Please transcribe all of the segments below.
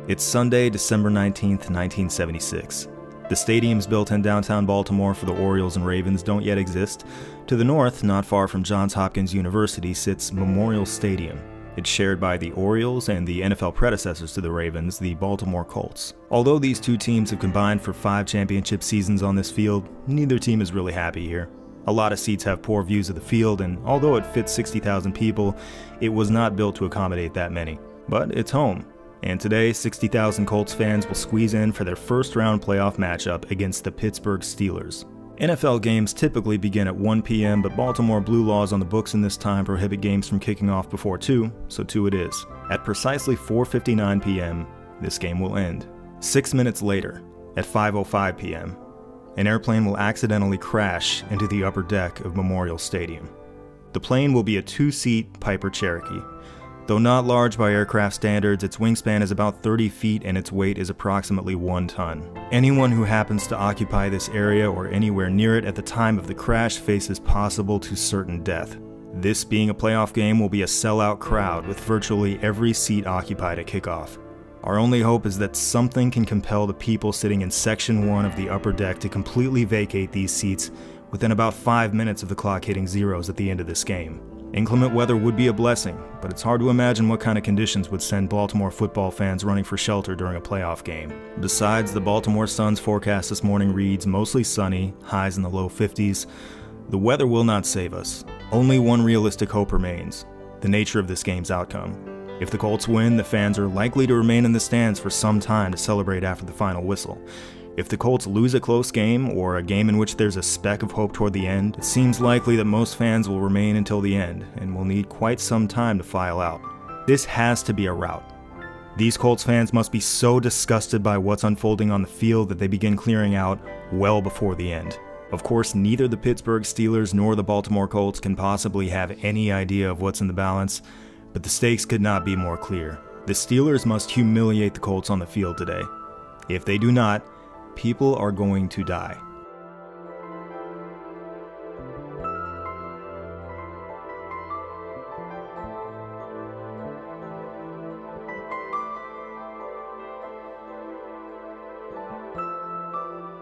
It's Sunday, December 19th, 1976. The stadiums built in downtown Baltimore for the Orioles and Ravens don't yet exist. To the north, not far from Johns Hopkins University, sits Memorial Stadium. It's shared by the Orioles and the NFL predecessors to the Ravens, the Baltimore Colts. Although these two teams have combined for 5 championship seasons on this field, neither team is really happy here. A lot of seats have poor views of the field, and although it fits 60,000 people, it was not built to accommodate that many. But it's home. And today, 60,000 Colts fans will squeeze in for their first-round playoff matchup against the Pittsburgh Steelers. NFL games typically begin at 1 p.m., but Baltimore blue laws on the books in this time prohibit games from kicking off before 2, so 2 it is. At precisely 4:59 p.m., this game will end. 6 minutes later, at 5:05 p.m., an airplane will accidentally crash into the upper deck of Memorial Stadium. The plane will be a 2-seat Piper Cherokee. Though not large by aircraft standards, its wingspan is about 30 feet and its weight is approximately 1 ton. Anyone who happens to occupy this area or anywhere near it at the time of the crash faces possible to certain death. This being a playoff game will be a sellout crowd with virtually every seat occupied at kickoff. Our only hope is that something can compel the people sitting in Section 1 of the upper deck to completely vacate these seats within about 5 minutes of the clock hitting zeros at the end of this game. Inclement weather would be a blessing, but it's hard to imagine what kind of conditions would send Baltimore football fans running for shelter during a playoff game. Besides, the Baltimore Sun's forecast this morning reads mostly sunny, highs in the low 50s. The weather will not save us. Only one realistic hope remains: the nature of this game's outcome. If the Colts win, the fans are likely to remain in the stands for some time to celebrate after the final whistle. If the Colts lose a close game, or a game in which there's a speck of hope toward the end, it seems likely that most fans will remain until the end, and will need quite some time to file out. This has to be a rout. These Colts fans must be so disgusted by what's unfolding on the field that they begin clearing out well before the end. Of course, neither the Pittsburgh Steelers nor the Baltimore Colts can possibly have any idea of what's in the balance, but the stakes could not be more clear. The Steelers must humiliate the Colts on the field today. If they do not, people are going to die.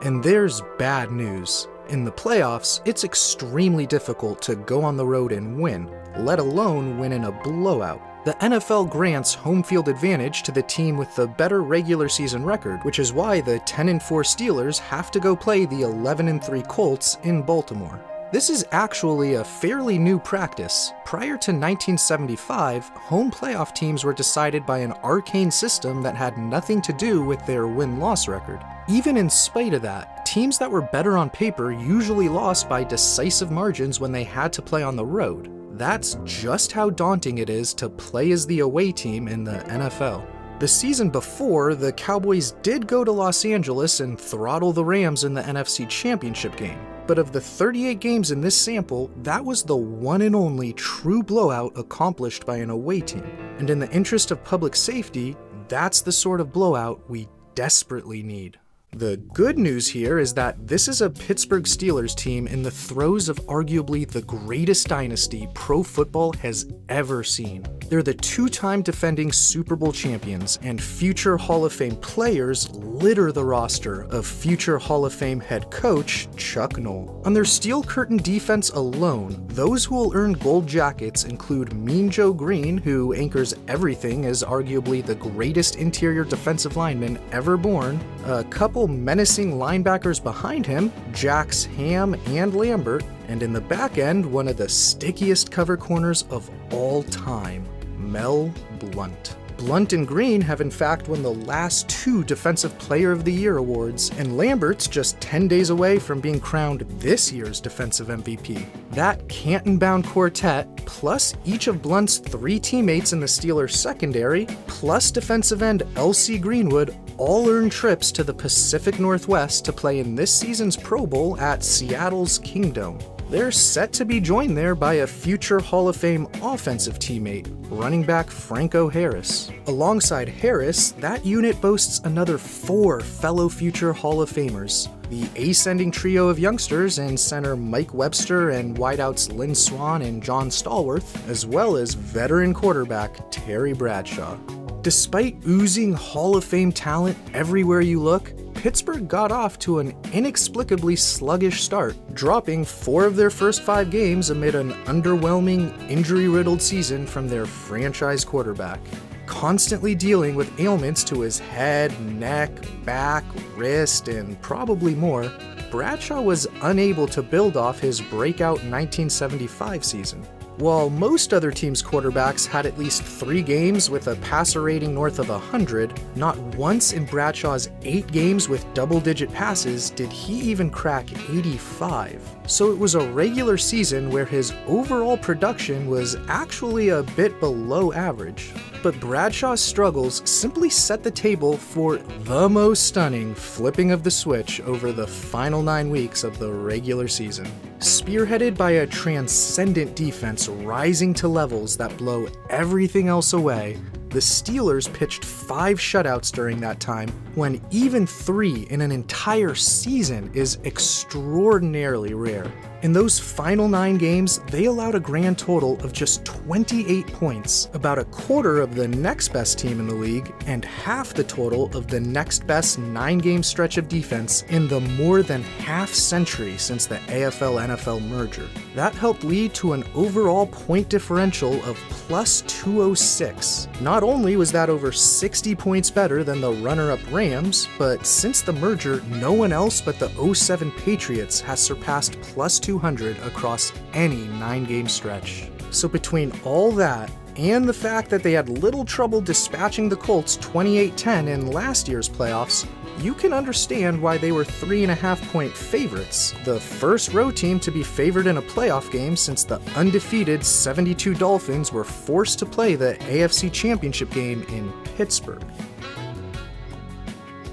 And there's bad news. In the playoffs, it's extremely difficult to go on the road and win, let alone win in a blowout. The NFL grants home field advantage to the team with the better regular season record, which is why the 10-4 Steelers have to go play the 11-3 Colts in Baltimore. This is actually a fairly new practice. Prior to 1975, home playoff teams were decided by an arcane system that had nothing to do with their win-loss record. Even in spite of that, teams that were better on paper usually lost by decisive margins when they had to play on the road. That's just how daunting it is to play as the away team in the NFL. The season before, the Cowboys did go to Los Angeles and throttle the Rams in the NFC Championship game. But of the 38 games in this sample, that was the one and only true blowout accomplished by an away team. And in the interest of public safety, that's the sort of blowout we desperately need. The good news here is that this is a Pittsburgh Steelers team in the throes of arguably the greatest dynasty pro football has ever seen. They're the 2-time defending Super Bowl champions, and future Hall of Fame players litter the roster of future Hall of Fame head coach Chuck Noll. On their steel curtain defense alone, those who will earn gold jackets include Mean Joe Green, who anchors everything as arguably the greatest interior defensive lineman ever born, a couple menacing linebackers behind him, Jax Ham and Lambert, and in the back end, one of the stickiest cover corners of all time, Mel Blount. Blount and Green have in fact won the last 2 Defensive Player of the Year awards, and Lambert's just 10 days away from being crowned this year's Defensive MVP. That Canton-bound quartet, plus each of Blount's 3 teammates in the Steelers secondary, plus defensive end L.C. Greenwood, all earned trips to the Pacific Northwest to play in this season's Pro Bowl at Seattle's Kingdome. They're set to be joined there by a future Hall of Fame offensive teammate, running back Franco Harris. Alongside Harris, that unit boasts another 4 fellow future Hall of Famers, the ascending trio of youngsters in center Mike Webster and wideouts Lynn Swann and John Stallworth, as well as veteran quarterback Terry Bradshaw. Despite oozing Hall of Fame talent everywhere you look, Pittsburgh got off to an inexplicably sluggish start, dropping 4 of their first 5 games amid an underwhelming, injury-riddled season from their franchise quarterback. Constantly dealing with ailments to his head, neck, back, wrist, and probably more, Bradshaw was unable to build off his breakout 1975 season. While most other teams' quarterbacks had at least 3 games with a passer rating north of 100, not once in Bradshaw's 8 games with double-digit passes did he even crack 85. So it was a regular season where his overall production was actually a bit below average. But Bradshaw's struggles simply set the table for the most stunning flipping of the switch over the final 9 weeks of the regular season. Spearheaded by a transcendent defense rising to levels that blow everything else away, the Steelers pitched 5 shutouts during that time, when even 3 in an entire season is extraordinarily rare. In those final 9 games, they allowed a grand total of just 28 points, about a quarter of the next best team in the league, and half the total of the next best 9-game stretch of defense in the more than half-century since the AFL-NFL merger. That helped lead to an overall point differential of plus 206. Not only was that over 60 points better than the runner-up Rams, but since the merger, no one else but the 07 Patriots has surpassed plus 200 across any 9-game stretch. So between all that, and the fact that they had little trouble dispatching the Colts 28-10 in last year's playoffs, you can understand why they were 3.5-point favorites, the first road team to be favored in a playoff game since the undefeated 72 Dolphins were forced to play the AFC Championship game in Pittsburgh.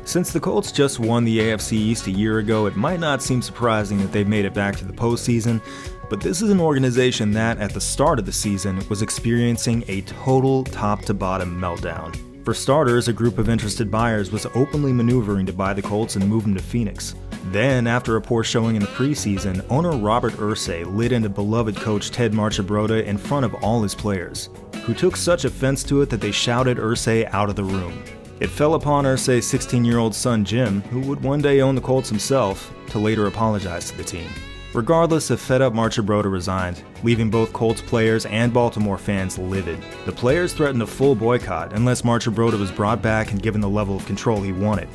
Since the Colts just won the AFC East a year ago, it might not seem surprising that they've made it back to the postseason, but this is an organization that, at the start of the season, was experiencing a total top-to-bottom meltdown. For starters, a group of interested buyers was openly maneuvering to buy the Colts and move them to Phoenix. Then, after a poor showing in the preseason, owner Robert Irsay lit into beloved coach Ted Marchibroda in front of all his players, who took such offense to it that they shouted Irsay out of the room. It fell upon Irsay's 16-year-old son Jim, who would one day own the Colts himself, to later apologize to the team. Regardless, a fed-up Marchibroda resigned, leaving both Colts players and Baltimore fans livid. The players threatened a full boycott unless Marchibroda was brought back and given the level of control he wanted.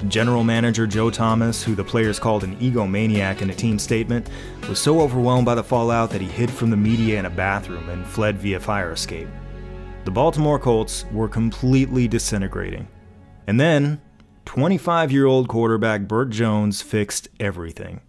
General manager Joe Thomas, who the players called an egomaniac in a team statement, was so overwhelmed by the fallout that he hid from the media in a bathroom and fled via fire escape. The Baltimore Colts were completely disintegrating. And then, 25-year-old quarterback Burt Jones fixed everything.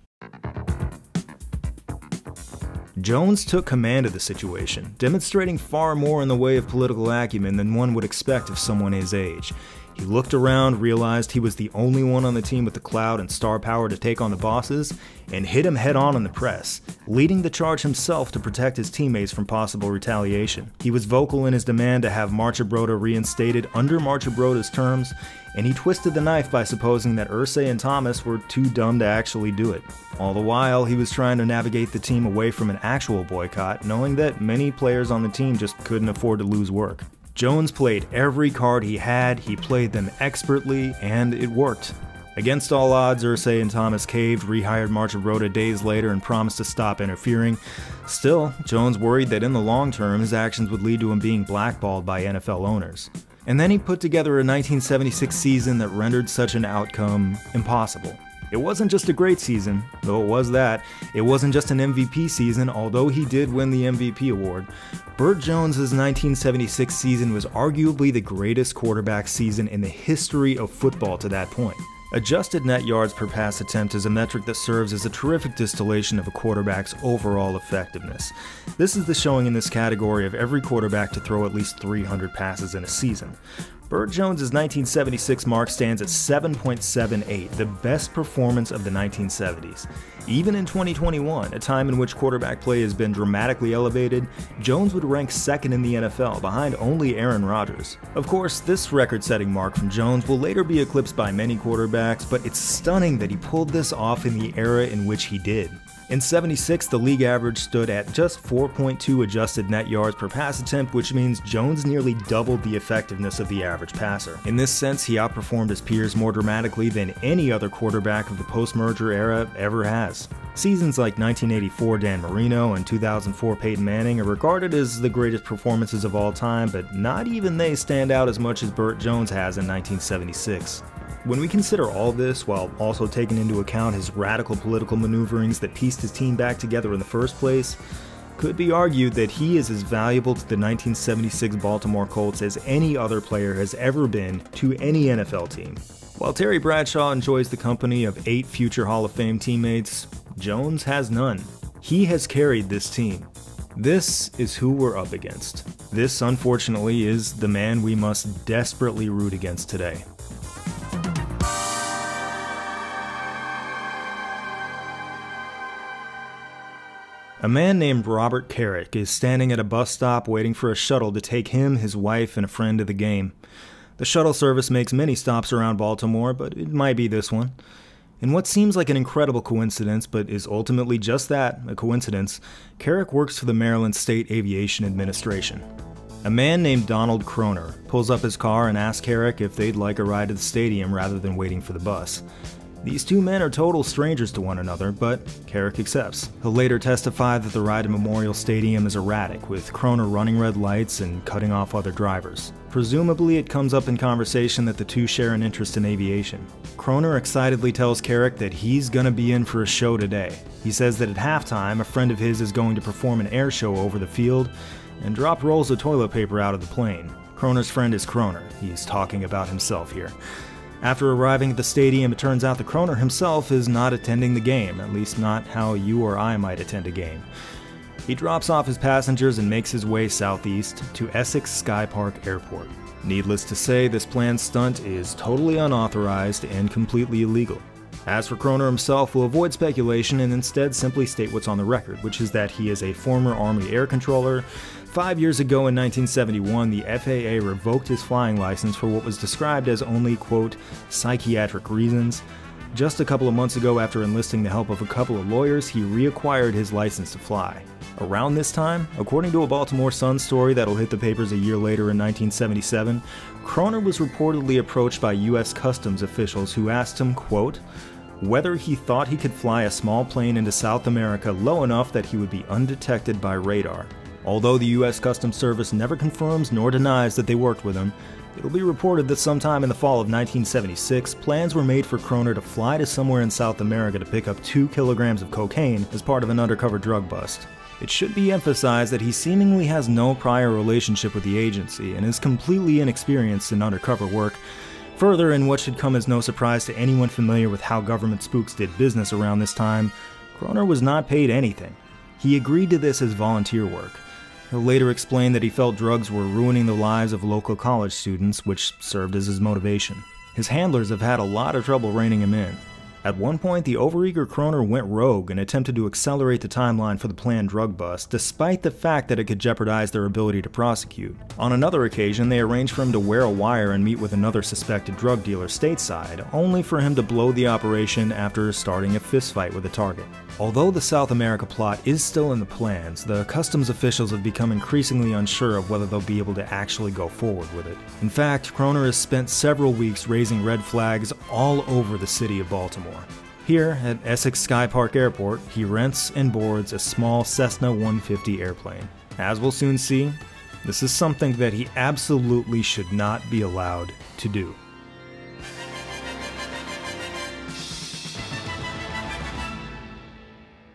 Jones took command of the situation, demonstrating far more in the way of political acumen than one would expect of someone his age. He looked around, realized he was the only one on the team with the clout and star power to take on the bosses, and hit him head-on in the press, leading the charge himself to protect his teammates from possible retaliation. He was vocal in his demand to have Marchibroda reinstated under Marchibroda's terms, and he twisted the knife by supposing that Irsay and Thomas were too dumb to actually do it. All the while, he was trying to navigate the team away from an actual boycott, knowing that many players on the team just couldn't afford to lose work. Jones played every card he had, he played them expertly, and it worked. Against all odds, Irsay and Thomas caved, rehired Marchibroda days later, and promised to stop interfering. Still, Jones worried that in the long term, his actions would lead to him being blackballed by NFL owners. And then he put together a 1976 season that rendered such an outcome impossible. It wasn't just a great season, though it was that. It wasn't just an MVP season, although he did win the MVP award. Burt Jones' 1976 season was arguably the greatest quarterback season in the history of football to that point. Adjusted net yards per pass attempt is a metric that serves as a terrific distillation of a quarterback's overall effectiveness. This is the showing in this category of every quarterback to throw at least 300 passes in a season. Burt Jones' 1976 mark stands at 7.78, the best performance of the 1970s. Even in 2021, a time in which quarterback play has been dramatically elevated, Jones would rank second in the NFL, behind only Aaron Rodgers. Of course, this record-setting mark from Jones will later be eclipsed by many quarterbacks, but it's stunning that he pulled this off in the era in which he did. In '76, the league average stood at just 4.2 adjusted net yards per pass attempt, which means Jones nearly doubled the effectiveness of the average passer. In this sense, he outperformed his peers more dramatically than any other quarterback of the post-merger era ever has. Seasons like 1984 Dan Marino and 2004 Peyton Manning are regarded as the greatest performances of all time, but not even they stand out as much as Burt Jones has in 1976. When we consider all this, while also taking into account his radical political maneuverings that pieced his team back together in the first place, could be argued that he is as valuable to the 1976 Baltimore Colts as any other player has ever been to any NFL team. While Terry Bradshaw enjoys the company of 8 future Hall of Fame teammates, Jones has none. He has carried this team. This is who we're up against. This, unfortunately, is the man we must desperately root against today. A man named Robert Carrick is standing at a bus stop waiting for a shuttle to take him, his wife, and a friend to the game. The shuttle service makes many stops around Baltimore, but it might be this one. In what seems like an incredible coincidence, but is ultimately just that, a coincidence, Carrick works for the Maryland State Aviation Administration. A man named Donald Kroner pulls up his car and asks Carrick if they'd like a ride to the stadium rather than waiting for the bus. These two men are total strangers to one another, but Carrick accepts. He'll later testify that the ride to Memorial Stadium is erratic, with Kroner running red lights and cutting off other drivers. Presumably, it comes up in conversation that the two share an interest in aviation. Kroner excitedly tells Carrick that he's gonna be in for a show today. He says that at halftime, a friend of his is going to perform an air show over the field and drop rolls of toilet paper out of the plane. Kroner's friend is Kroner. He's talking about himself here. After arriving at the stadium, it turns out that Kroner himself is not attending the game, at least not how you or I might attend a game. He drops off his passengers and makes his way southeast to Essex Sky Park Airport. Needless to say, this planned stunt is totally unauthorized and completely illegal. As for Kroner himself, we'll avoid speculation and instead simply state what's on the record, which is that he is a former Army air controller. 5 years ago in 1971, the FAA revoked his flying license for what was described as only, quote, psychiatric reasons. Just a couple of months ago, after enlisting the help of a couple of lawyers, he reacquired his license to fly. Around this time, according to a Baltimore Sun story that'll hit the papers a year later in 1977, Kroner was reportedly approached by U.S. Customs officials who asked him, quote, whether he thought he could fly a small plane into South America low enough that he would be undetected by radar. Although the U.S. Customs Service never confirms nor denies that they worked with him, it'll be reported that sometime in the fall of 1976, plans were made for Kroner to fly to somewhere in South America to pick up 2 kilograms of cocaine as part of an undercover drug bust. It should be emphasized that he seemingly has no prior relationship with the agency and is completely inexperienced in undercover work. Further, in what should come as no surprise to anyone familiar with how government spooks did business around this time, Kroner was not paid anything. He agreed to this as volunteer work. He'll later explain that he felt drugs were ruining the lives of local college students, which served as his motivation. His handlers have had a lot of trouble reining him in. At one point, the overeager Kroner went rogue and attempted to accelerate the timeline for the planned drug bust, despite the fact that it could jeopardize their ability to prosecute. On another occasion, they arranged for him to wear a wire and meet with another suspected drug dealer stateside, only for him to blow the operation after starting a fistfight with a target. Although the South America plot is still in the plans, the customs officials have become increasingly unsure of whether they'll be able to actually go forward with it. In fact, Kroner has spent several weeks raising red flags all over the city of Baltimore. Here, at Essex Sky Park Airport, he rents and boards a small Cessna 150 airplane. As we'll soon see, this is something that he absolutely should not be allowed to do.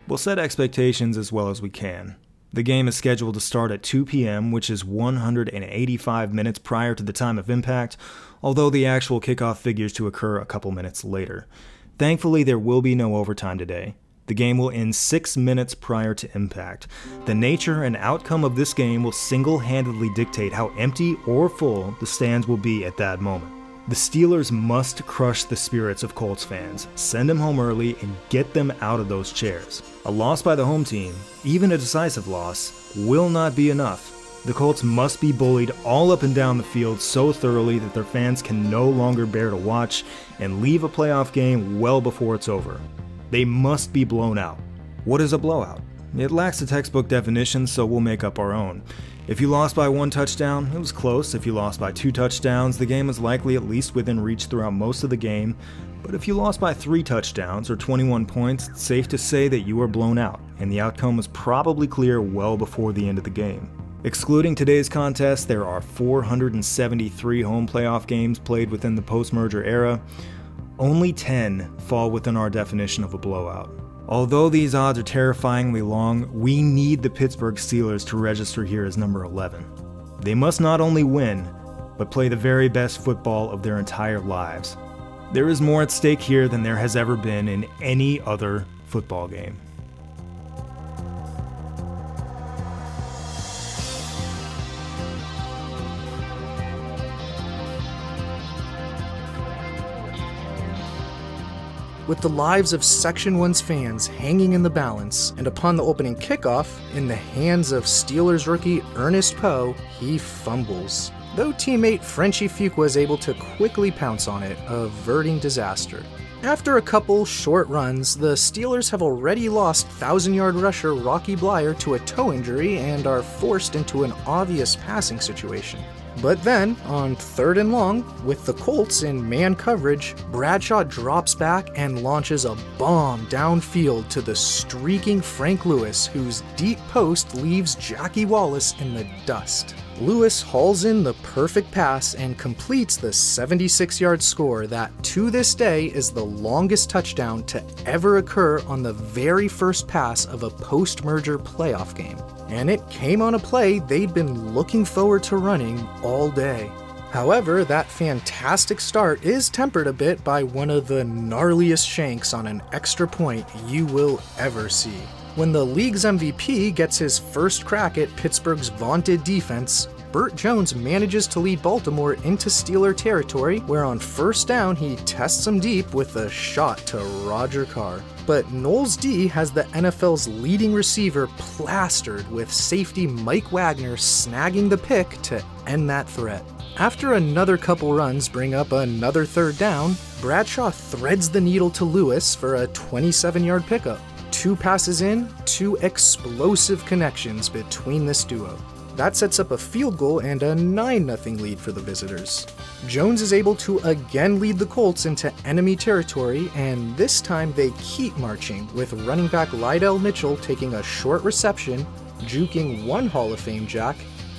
We'll set expectations as well as we can. The game is scheduled to start at 2 p.m., which is 185 minutes prior to the time of impact, although the actual kickoff figures to occur a couple minutes later. Thankfully, there will be no overtime today. The game will end 6 minutes prior to impact. The nature and outcome of this game will single-handedly dictate how empty or full the stands will be at that moment. The Steelers must crush the spirits of Colts fans, send them home early, and get them out of those chairs. A loss by the home team, even a decisive loss, will not be enough. The Colts must be bullied all up and down the field so thoroughly that their fans can no longer bear to watch and leave a playoff game well before it's over. They must be blown out. What is a blowout? It lacks a textbook definition, so we'll make up our own. If you lost by 1 touchdown, it was close. If you lost by 2 touchdowns, the game was likely at least within reach throughout most of the game. But if you lost by 3 touchdowns or 21 points, it's safe to say that you were blown out, and the outcome was probably clear well before the end of the game. Excluding today's contest, there are 473 home playoff games played within the post-merger era. Only 10 fall within our definition of a blowout. Although these odds are terrifyingly long, we need the Pittsburgh Steelers to register here as number 11. They must not only win, but play the very best football of their entire lives. There is more at stake here than there has ever been in any other football game. With the lives of Section 1's fans hanging in the balance, and upon the opening kickoff, in the hands of Steelers rookie Ernest Poe, he fumbles. Though teammate Frenchie Fuqua is able to quickly pounce on it, averting disaster. After a couple short runs, the Steelers have already lost 1,000-yard rusher Rocky Bleier to a toe injury and are forced into an obvious passing situation. But then, on 3rd and long, with the Colts in man coverage, Bradshaw drops back and launches a bomb downfield to the streaking Frank Lewis, whose deep post leaves Jackie Wallace in the dust. Lewis hauls in the perfect pass and completes the 76-yard score that, to this day, is the longest touchdown to ever occur on the very first pass of a post-merger playoff game. And it came on a play they'd been looking forward to running all day. However, that fantastic start is tempered a bit by one of the gnarliest shanks on an extra point you will ever see. When the league's MVP gets his first crack at Pittsburgh's vaunted defense, Burt Jones manages to lead Baltimore into Steeler territory, where on 1st down he tests them deep with a shot to Roger Carr. But Knowles D has the NFL's leading receiver plastered, with safety Mike Wagner snagging the pick to end that threat. After another couple runs bring up another 3rd down, Bradshaw threads the needle to Lewis for a 27-yard pickup. 2 passes in, 2 explosive connections between this duo. That sets up a field goal and a 9-0 lead for the visitors. Jones is able to again lead the Colts into enemy territory, and this time they keep marching, with running back Lydell Mitchell taking a short reception, juking one Hall of Fame jack,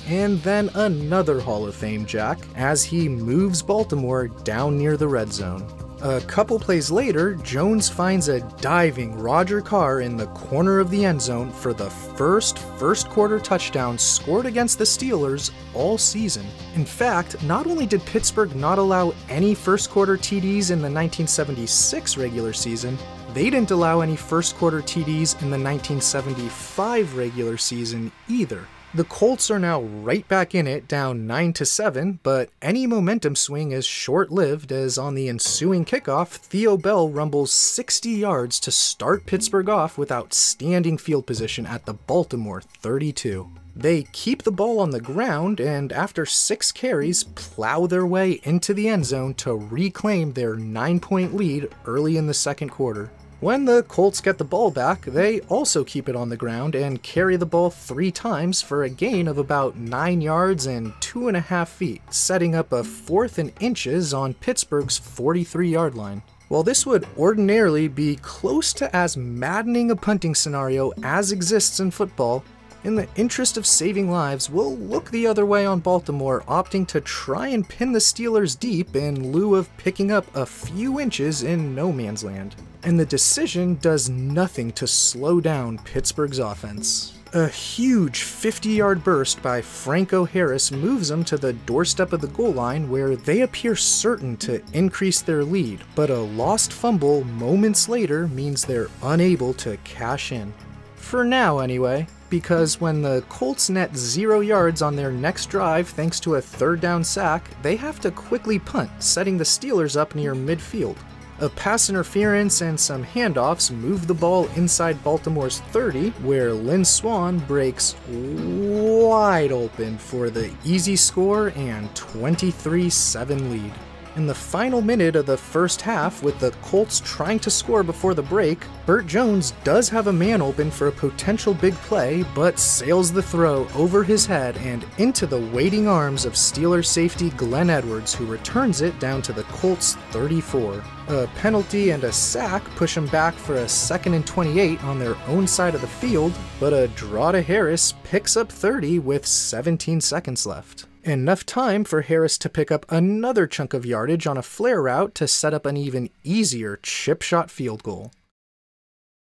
and then another Hall of Fame jack as he moves Baltimore down near the red zone. A couple plays later, Jones finds a diving Roger Carr in the corner of the end zone for the first quarter touchdown scored against the Steelers all season. In fact, not only did Pittsburgh not allow any first quarter TDs in the 1976 regular season, they didn't allow any first quarter TDs in the 1975 regular season either. The Colts are now right back in it, down 9-7, but any momentum swing is short-lived, as on the ensuing kickoff, Theo Bell rumbles 60 yards to start Pittsburgh off with outstanding field position at the Baltimore 32. They keep the ball on the ground, and after 6 carries, plow their way into the end zone to reclaim their 9-point lead early in the second quarter. When the Colts get the ball back, they also keep it on the ground and carry the ball 3 times for a gain of about 9 yards and 2.5 feet, setting up a 4th and inches on Pittsburgh's 43-yard line. While this would ordinarily be close to as maddening a punting scenario as exists in football, in the interest of saving lives, we'll look the other way on Baltimore, opting to try and pin the Steelers deep in lieu of picking up a few inches in no man's land. And the decision does nothing to slow down Pittsburgh's offense. A huge 50-yard burst by Franco Harris moves them to the doorstep of the goal line, where they appear certain to increase their lead, but a lost fumble moments later means they're unable to cash in. For now, anyway, because when the Colts net 0 yards on their next drive thanks to a 3rd down sack, they have to quickly punt, setting the Steelers up near midfield. A pass interference and some handoffs move the ball inside Baltimore's 30, where Lynn Swann breaks wide open for the easy score and 23-7 lead. In the final minute of the first half, with the Colts trying to score before the break, Burt Jones does have a man open for a potential big play, but sails the throw over his head and into the waiting arms of Steelers safety Glenn Edwards, who returns it down to the Colts 34. A penalty and a sack push him back for a 2nd and 28 on their own side of the field, but a draw to Harris picks up 30 with 17 seconds left. Enough time for Harris to pick up another chunk of yardage on a flare route to set up an even easier chip shot field goal.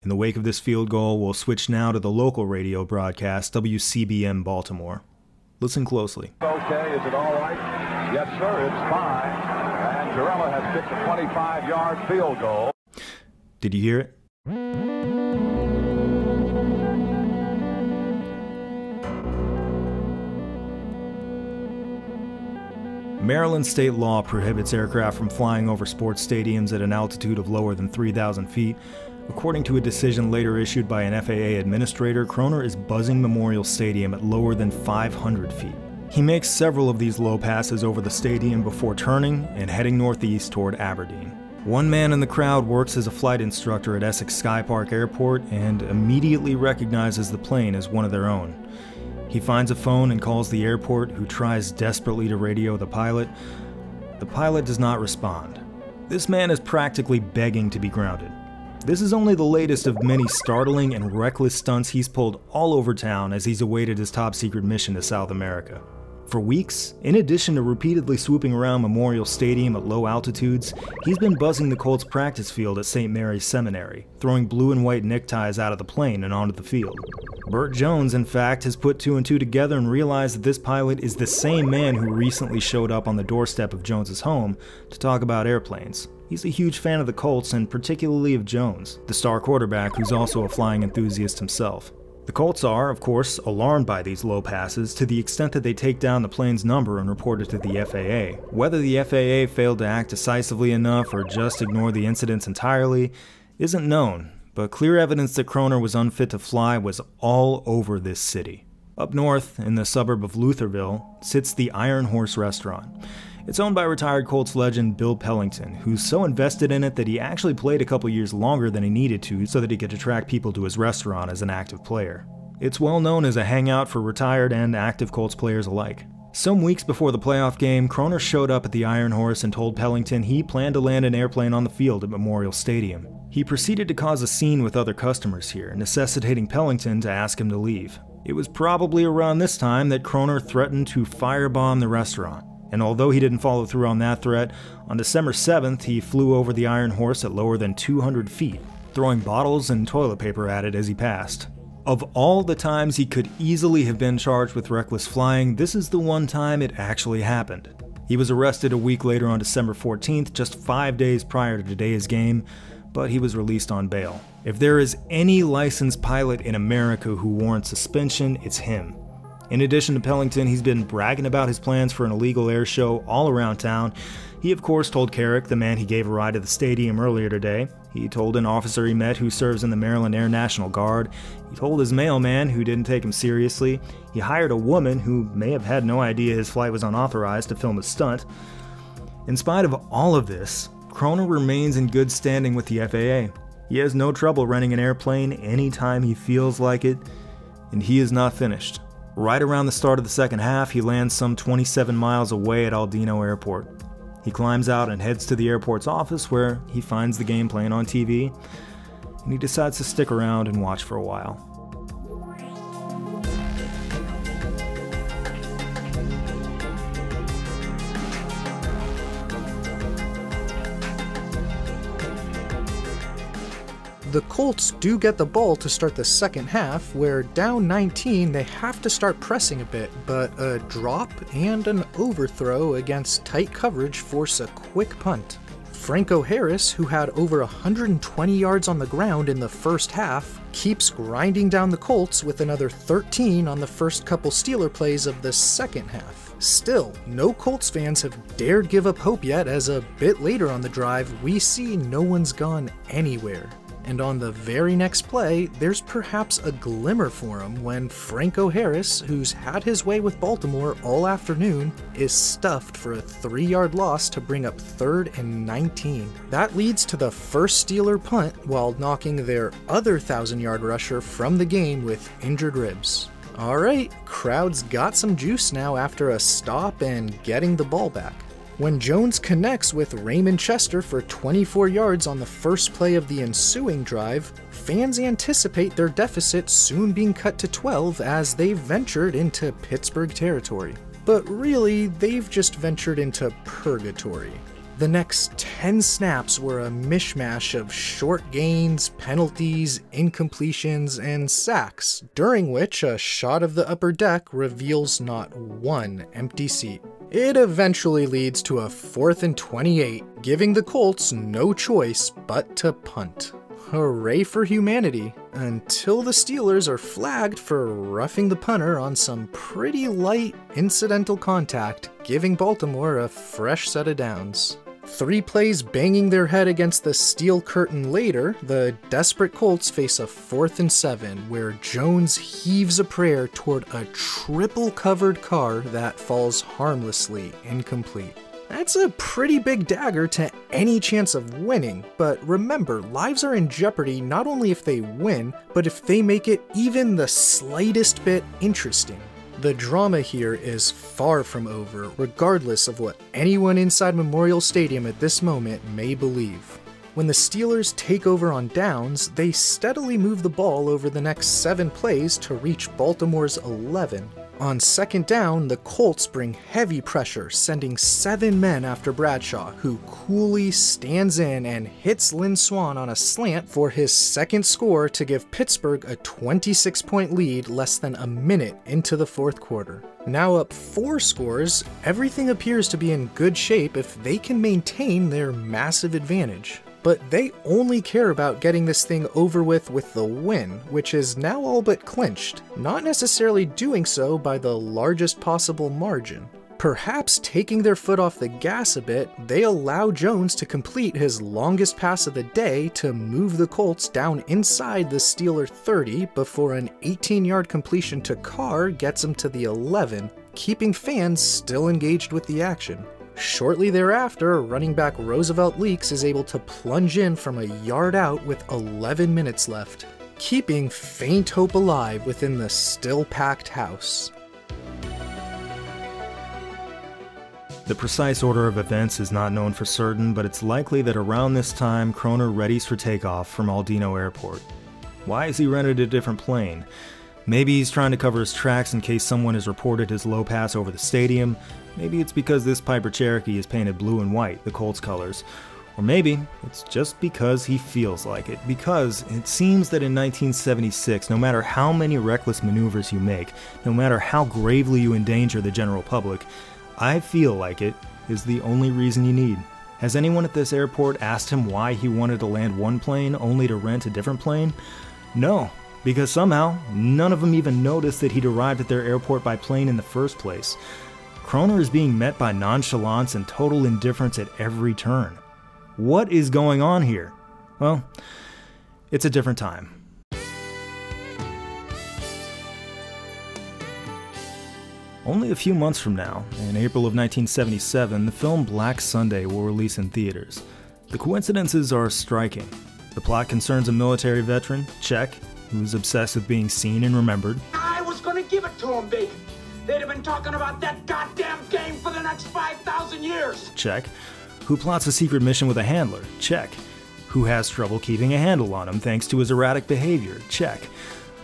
In the wake of this field goal, we'll switch now to the local radio broadcast, WCBM Baltimore. Listen closely. Okay, is it all right? Yes, sir, it's fine. And Jarrella has kicked a 25-yard field goal. Did you hear it? Maryland state law prohibits aircraft from flying over sports stadiums at an altitude of lower than 3,000 feet. According to a decision later issued by an FAA administrator, Kroner is buzzing Memorial Stadium at lower than 500 feet. He makes several of these low passes over the stadium before turning and heading northeast toward Aberdeen. One man in the crowd works as a flight instructor at Essex Sky Park Airport and immediately recognizes the plane as one of their own. He finds a phone and calls the airport, who tries desperately to radio the pilot. The pilot does not respond. This man is practically begging to be grounded. This is only the latest of many startling and reckless stunts he's pulled all over town as he's awaited his top-secret mission to South America. For weeks, in addition to repeatedly swooping around Memorial Stadium at low altitudes, he's been buzzing the Colts practice field at St. Mary's Seminary, throwing blue and white neckties out of the plane and onto the field. Burt Jones, in fact, has put two and two together and realized that this pilot is the same man who recently showed up on the doorstep of Jones's home to talk about airplanes. He's a huge fan of the Colts and particularly of Jones, the star quarterback who's also a flying enthusiast himself. The Colts are, of course, alarmed by these low passes to the extent that they take down the plane's number and report it to the FAA. Whether the FAA failed to act decisively enough or just ignore the incidents entirely isn't known, but clear evidence that Kroner was unfit to fly was all over this city. Up north, in the suburb of Lutherville, sits the Iron Horse restaurant. It's owned by retired Colts legend Bill Pellington, who's so invested in it that he actually played a couple years longer than he needed to so that he could attract people to his restaurant as an active player. It's well known as a hangout for retired and active Colts players alike. Some weeks before the playoff game, Kroner showed up at the Iron Horse and told Pellington he planned to land an airplane on the field at Memorial Stadium. He proceeded to cause a scene with other customers here, necessitating Pellington to ask him to leave. It was probably around this time that Kroner threatened to firebomb the restaurant. And although he didn't follow through on that threat, on December 7th he flew over the Iron Horse at lower than 200 feet, throwing bottles and toilet paper at it as he passed. Of all the times he could easily have been charged with reckless flying, this is the one time it actually happened. He was arrested a week later on December 14th, just 5 days prior to today's game, but he was released on bail. If there is any licensed pilot in America who warrants suspension, it's him. In addition to Pellington, he's been bragging about his plans for an illegal air show all around town. He of course told Carrick, the man he gave a ride to the stadium earlier today. He told an officer he met who serves in the Maryland Air National Guard. He told his mailman who didn't take him seriously. He hired a woman who may have had no idea his flight was unauthorized to film a stunt. In spite of all of this, Kroner remains in good standing with the FAA. He has no trouble renting an airplane anytime he feels like it, and he is not finished. Right around the start of the second half, he lands some 27 miles away at Aldino Airport. He climbs out and heads to the airport's office where he finds the game playing on TV, and he decides to stick around and watch for a while. The Colts do get the ball to start the second half, where down 19 they have to start pressing a bit, but a drop and an overthrow against tight coverage force a quick punt. Franco Harris, who had over 120 yards on the ground in the first half, keeps grinding down the Colts with another 13 on the first couple Steeler plays of the second half. Still, no Colts fans have dared give up hope yet, as a bit later on the drive we see no one's gone anywhere. And on the very next play, there's perhaps a glimmer for him when Franco Harris, who's had his way with Baltimore all afternoon, is stuffed for a 3-yard loss to bring up 3rd and 19. That leads to the first Steeler punt while knocking their other 1,000-yard rusher from the game with injured ribs. Alright, crowd's got some juice now after a stop and getting the ball back. When Jones connects with Raymond Chester for 24 yards on the first play of the ensuing drive, fans anticipate their deficit soon being cut to 12 as they've ventured into Pittsburgh territory. But really, they've just ventured into purgatory. The next 10 snaps were a mishmash of short gains, penalties, incompletions, and sacks, during which a shot of the upper deck reveals not one empty seat. It eventually leads to a 4th and 28, giving the Colts no choice but to punt. Hooray for humanity, until the Steelers are flagged for roughing the punter on some pretty light incidental contact, giving Baltimore a fresh set of downs. 3 plays banging their head against the steel curtain later, the desperate Colts face a 4th and 7 where Jones heaves a prayer toward a triple-covered Carr that falls harmlessly incomplete. That's a pretty big dagger to any chance of winning, but remember, lives are in jeopardy not only if they win, but if they make it even the slightest bit interesting. The drama here is far from over, regardless of what anyone inside Memorial Stadium at this moment may believe. When the Steelers take over on downs, they steadily move the ball over the next 7 plays to reach Baltimore's 11. On 2nd down, the Colts bring heavy pressure, sending 7 men after Bradshaw, who coolly stands in and hits Lynn Swann on a slant for his 2nd score to give Pittsburgh a 26-point lead less than a minute into the 4th quarter. Now up 4 scores, everything appears to be in good shape if they can maintain their massive advantage. But they only care about getting this thing over with the win, which is now all but clinched, not necessarily doing so by the largest possible margin. Perhaps taking their foot off the gas a bit, they allow Jones to complete his longest pass of the day to move the Colts down inside the Steeler 30 before an 18-yard completion to Carr gets him to the 11, keeping fans still engaged with the action. Shortly thereafter, running back Roosevelt Leaks is able to plunge in from a yard out with 11 minutes left, keeping faint hope alive within the still-packed house. The precise order of events is not known for certain, but it's likely that around this time, Kroner readies for takeoff from Aldino Airport. Why has he rented a different plane? Maybe he's trying to cover his tracks in case someone has reported his low pass over the stadium. Maybe it's because this Piper Cherokee is painted blue and white, the Colts colors. Or maybe it's just because he feels like it. Because it seems that in 1976, no matter how many reckless maneuvers you make, no matter how gravely you endanger the general public, I feel like it is the only reason you need. Has anyone at this airport asked him why he wanted to land one plane only to rent a different plane? No. Because somehow, none of them even noticed that he'd arrived at their airport by plane in the first place. Kroner is being met by nonchalance and total indifference at every turn. What is going on here? Well, it's a different time. Only a few months from now, in April of 1977, the film Black Sunday will release in theaters. The coincidences are striking. The plot concerns a military veteran, check, who's obsessed with being seen and remembered. I was gonna give it to him, baby. They'd have been talking about that goddamn game for the next 5,000 years. Check. Who plots a secret mission with a handler? Check. Who has trouble keeping a handle on him thanks to his erratic behavior? Check.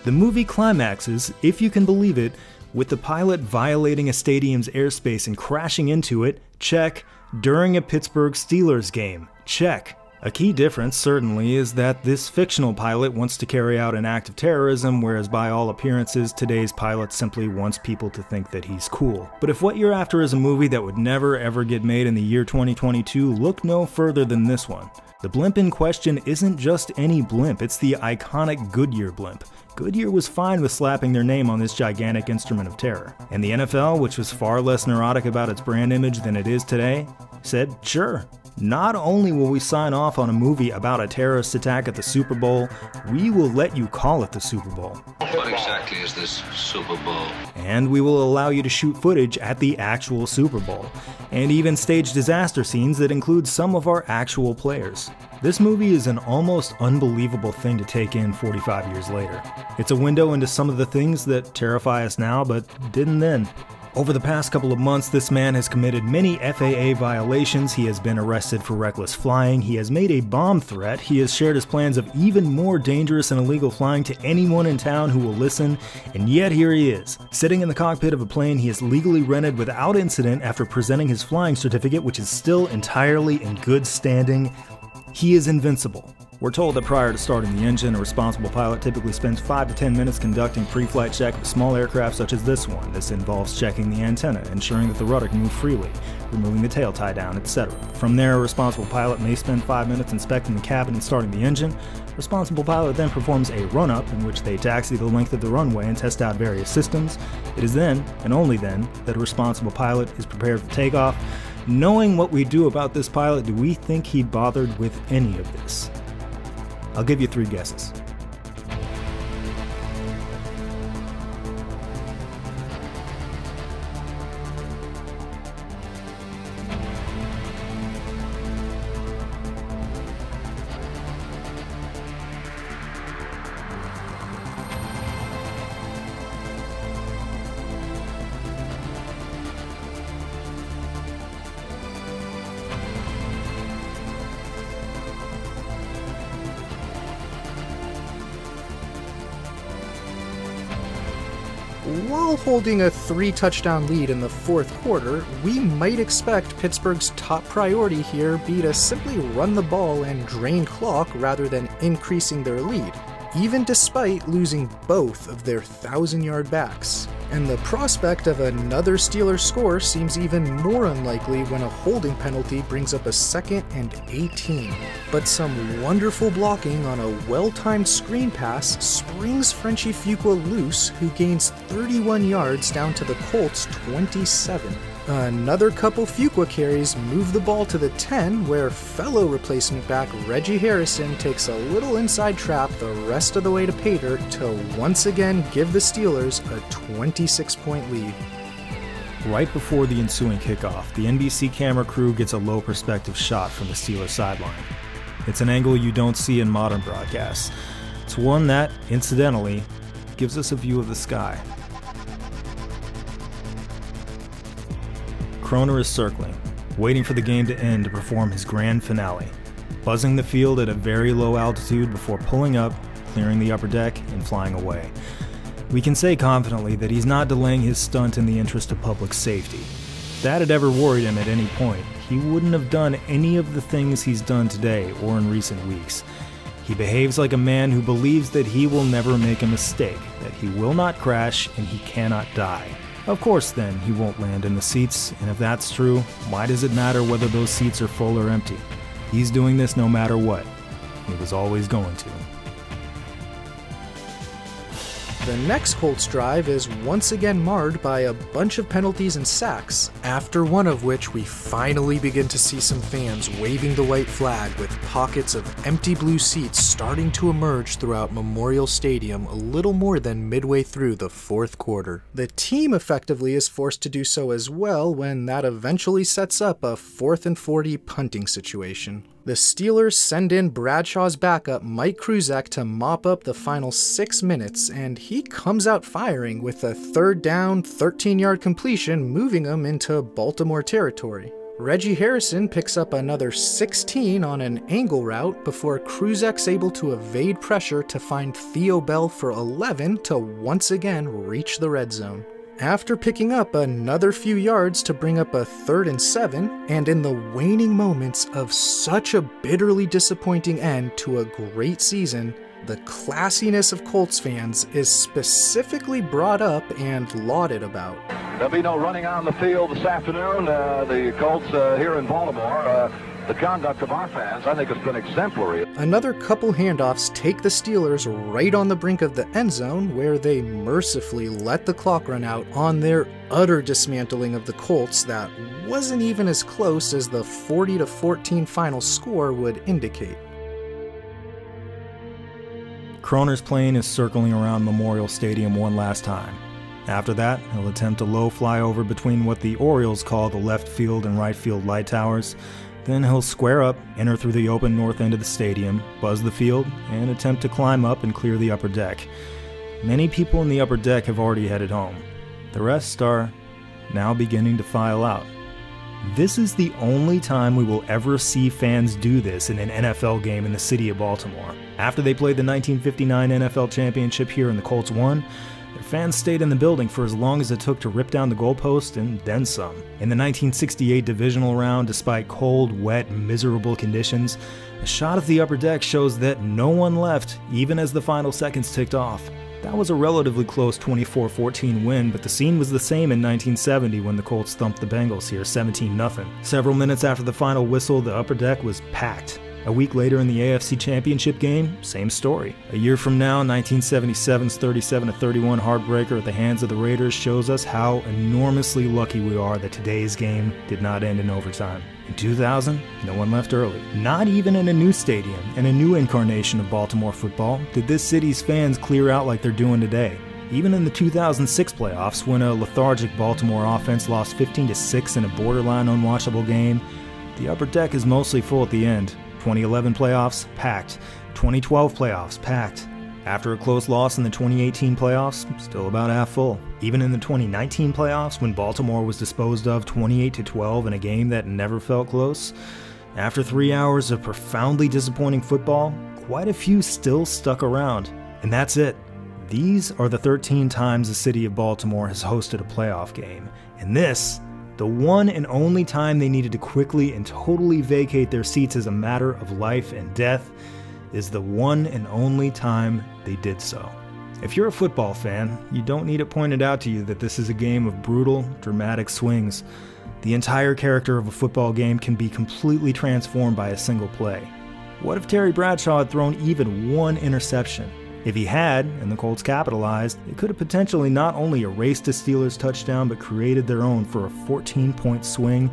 The movie climaxes, if you can believe it, with the pilot violating a stadium's airspace and crashing into it. Check. During a Pittsburgh Steelers game. Check. A key difference, certainly, is that this fictional pilot wants to carry out an act of terrorism, whereas by all appearances, today's pilot simply wants people to think that he's cool. But if what you're after is a movie that would never ever get made in the year 2022, look no further than this one. The blimp in question isn't just any blimp, it's the iconic Goodyear blimp. Goodyear was fine with slapping their name on this gigantic instrument of terror. And the NFL, which was far less neurotic about its brand image than it is today, said, sure, Not only will we sign off on a movie about a terrorist attack at the Super Bowl, we will let you call it the Super Bowl. What exactly is this Super Bowl? And we will allow you to shoot footage at the actual Super Bowl, and even stage disaster scenes that include some of our actual players. This movie is an almost unbelievable thing to take in 45 years later. It's a window into some of the things that terrify us now, but didn't then. Over the past couple of months, this man has committed many FAA violations. He has been arrested for reckless flying. He has made a bomb threat. He has shared his plans of even more dangerous and illegal flying to anyone in town who will listen. And yet here he is, sitting in the cockpit of a plane he has legally rented without incident after presenting his flying certificate, which is still entirely in good standing. He is invincible. We're told that prior to starting the engine, a responsible pilot typically spends 5 to 10 minutes conducting pre-flight check of small aircraft such as this one. This involves checking the antenna, ensuring that the rudder can move freely, removing the tail tie down, etc. From there, a responsible pilot may spend 5 minutes inspecting the cabin and starting the engine. A responsible pilot then performs a run-up in which they taxi the length of the runway and test out various systems. It is then, and only then, that a responsible pilot is prepared for takeoff. Knowing what we do about this pilot, do we think he bothered with any of this? I'll give you 3 guesses. While holding a 3-touchdown lead in the fourth quarter, we might expect Pittsburgh's top priority here be to simply run the ball and drain clock rather than increasing their lead, even despite losing both of their 1,000-yard backs. And the prospect of another Steelers score seems even more unlikely when a holding penalty brings up a 2nd and 18. But some wonderful blocking on a well-timed screen pass springs Frenchie Fuqua loose, who gains 31 yards down to the Colts' 27. Another couple Fuqua carries move the ball to the 10, where fellow replacement back Reggie Harrison takes a little inside trap the rest of the way to pay dirt to once again give the Steelers a 26-point lead. Right before the ensuing kickoff, the NBC camera crew gets a low perspective shot from the Steelers sideline. It's an angle you don't see in modern broadcasts. It's one that, incidentally, gives us a view of the sky. Kroner is circling, waiting for the game to end to perform his grand finale, buzzing the field at a very low altitude before pulling up, clearing the upper deck, and flying away. We can say confidently that he's not delaying his stunt in the interest of public safety. If that had ever worried him at any point, he wouldn't have done any of the things he's done today or in recent weeks. He behaves like a man who believes that he will never make a mistake, that he will not crash, and he cannot die. Of course then, he won't land in the seats, and if that's true, why does it matter whether those seats are full or empty? He's doing this no matter what. He was always going to. The next Colts drive is once again marred by a bunch of penalties and sacks, after one of which we finally begin to see some fans waving the white flag with pockets of empty blue seats starting to emerge throughout Memorial Stadium a little more than midway through the fourth quarter. The team effectively is forced to do so as well when that eventually sets up a 4th and 40 punting situation. The Steelers send in Bradshaw's backup Mike Kruzak to mop up the final 6 minutes, and he comes out firing with a 3rd down, 13-yard completion, moving them into Baltimore territory. Reggie Harrison picks up another 16 on an angle route before Kruzak's able to evade pressure to find Theo Bell for 11 to once again reach the red zone. After picking up another few yards to bring up a 3rd and 7, and in the waning moments of such a bitterly disappointing end to a great season, the classiness of Colts fans is specifically brought up and lauded about. There'll be no running on the field this afternoon. The Colts here in Baltimore. The conduct of our fans, I think, has been exemplary. Another couple handoffs take the Steelers right on the brink of the end zone, where they mercifully let the clock run out on their utter dismantling of the Colts that wasn't even as close as the 40-14 final score would indicate. Kroner's plane is circling around Memorial Stadium one last time. After that, he'll attempt a low flyover between what the Orioles call the left field and right field light towers. Then he'll square up, enter through the open north end of the stadium, buzz the field, and attempt to climb up and clear the upper deck. Many people in the upper deck have already headed home. The rest are now beginning to file out. This is the only time we will ever see fans do this in an NFL game in the city of Baltimore. After they played the 1959 NFL Championship here and the Colts won, their fans stayed in the building for as long as it took to rip down the goalpost and then some. In the 1968 divisional round, despite cold, wet, miserable conditions, a shot of the upper deck shows that no one left, even as the final seconds ticked off. That was a relatively close 24-14 win, but the scene was the same in 1970 when the Colts thumped the Bengals here 17-0. Several minutes after the final whistle, the upper deck was packed. A week later in the AFC Championship game, same story. A year from now, 1977's 37-31 heartbreaker at the hands of the Raiders shows us how enormously lucky we are that today's game did not end in overtime. In 2000, no one left early. Not even in a new stadium and a new incarnation of Baltimore football did this city's fans clear out like they're doing today. Even in the 2006 playoffs, when a lethargic Baltimore offense lost 15-6 in a borderline unwatchable game, the upper deck is mostly full at the end. 2011 playoffs, packed. 2012 playoffs, packed. After a close loss in the 2018 playoffs, still about half full. Even in the 2019 playoffs, when Baltimore was disposed of 28-12 in a game that never felt close, after 3 hours of profoundly disappointing football, quite a few still stuck around. And that's it. These are the 13 times the city of Baltimore has hosted a playoff game. And this, the one and only time they needed to quickly and totally vacate their seats as a matter of life and death, is the one and only time they did so. If you're a football fan, you don't need it pointed out to you that this is a game of brutal, dramatic swings. The entire character of a football game can be completely transformed by a single play. What if Terry Bradshaw had thrown even one interception? If he had, and the Colts capitalized, it could have potentially not only erased a Steelers touchdown but created their own for a 14-point swing.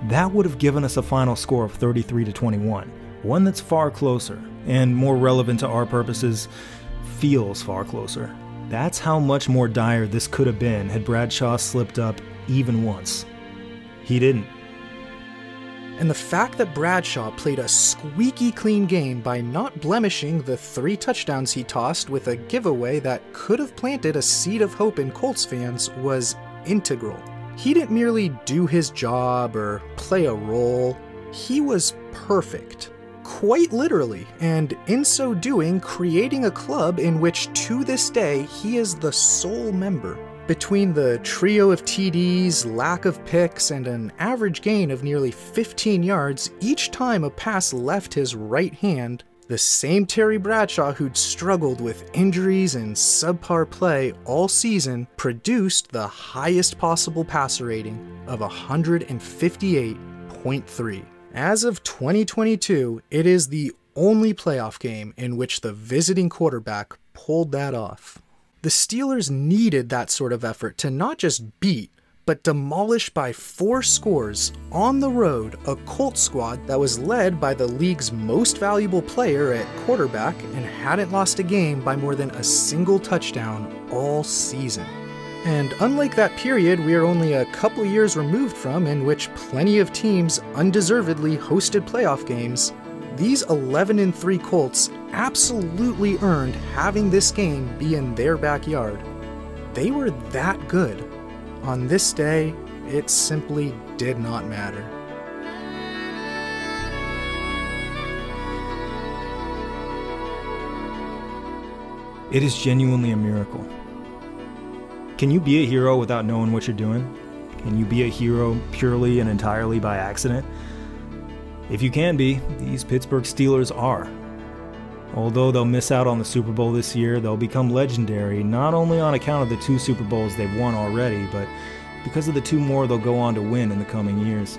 That would have given us a final score of 33-21, one that's far closer, and more relevant to our purposes, feels far closer. That's how much more dire this could have been had Bradshaw slipped up even once. He didn't. And the fact that Bradshaw played a squeaky clean game by not blemishing the 3 touchdowns he tossed with a giveaway that could have planted a seed of hope in Colts fans was integral. He didn't merely do his job or play a role, he was perfect. Quite literally, and in so doing, creating a club in which to this day he is the sole member. Between the trio of TDs, lack of picks, and an average gain of nearly 15 yards each time a pass left his right hand, the same Terry Bradshaw who'd struggled with injuries and subpar play all season produced the highest possible passer rating of 158.3. As of 2022, it is the only playoff game in which the visiting quarterback pulled that off. The Steelers needed that sort of effort to not just beat, but demolish by 4 scores on the road a Colts squad that was led by the league's most valuable player at quarterback and hadn't lost a game by more than a single touchdown all season. And unlike that period we are only a couple years removed from, in which plenty of teams undeservedly hosted playoff games, these 11-3 Colts absolutely earned having this game be in their backyard. They were that good. On this day, it simply did not matter. It is genuinely a miracle. Can you be a hero without knowing what you're doing? Can you be a hero purely and entirely by accident? If you can be, these Pittsburgh Steelers are. Although they'll miss out on the Super Bowl this year, they'll become legendary not only on account of the 2 Super Bowls they've won already, but because of the 2 more they'll go on to win in the coming years.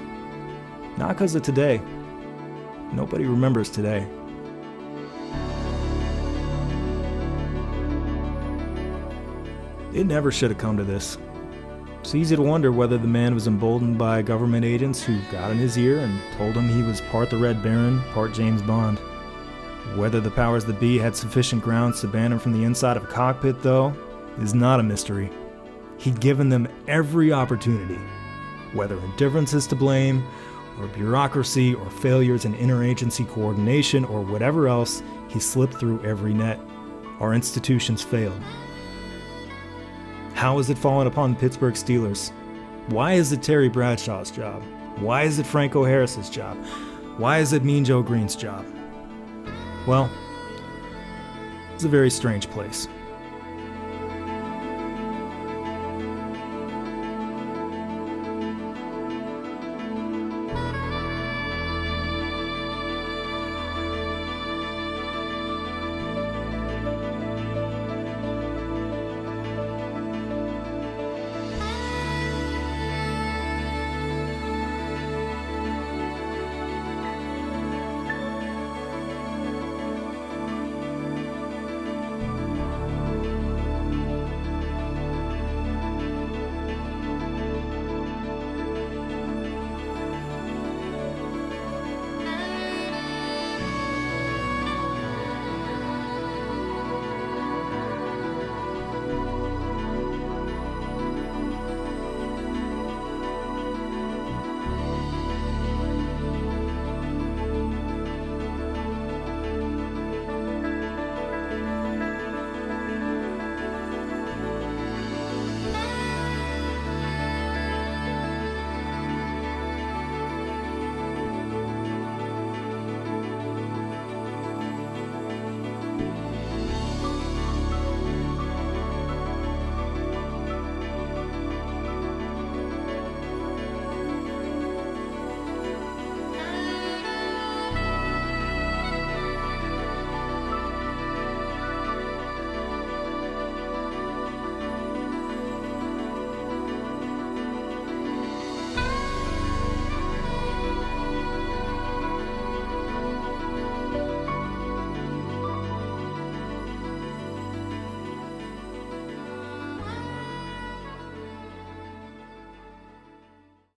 Not because of today. Nobody remembers today. It never should have come to this. It's easy to wonder whether the man was emboldened by government agents who got in his ear and told him he was part the Red Baron, part James Bond. Whether the powers that be had sufficient grounds to ban him from the inside of a cockpit, though, is not a mystery. He'd given them every opportunity. Whether indifference is to blame, or bureaucracy, or failures in interagency coordination, or whatever else, he slipped through every net. Our institutions failed. How has it fallen upon the Pittsburgh Steelers? Why is it Terry Bradshaw's job? Why is it Franco Harris's job? Why is it Mean Joe Green's job? Well, it's a very strange place.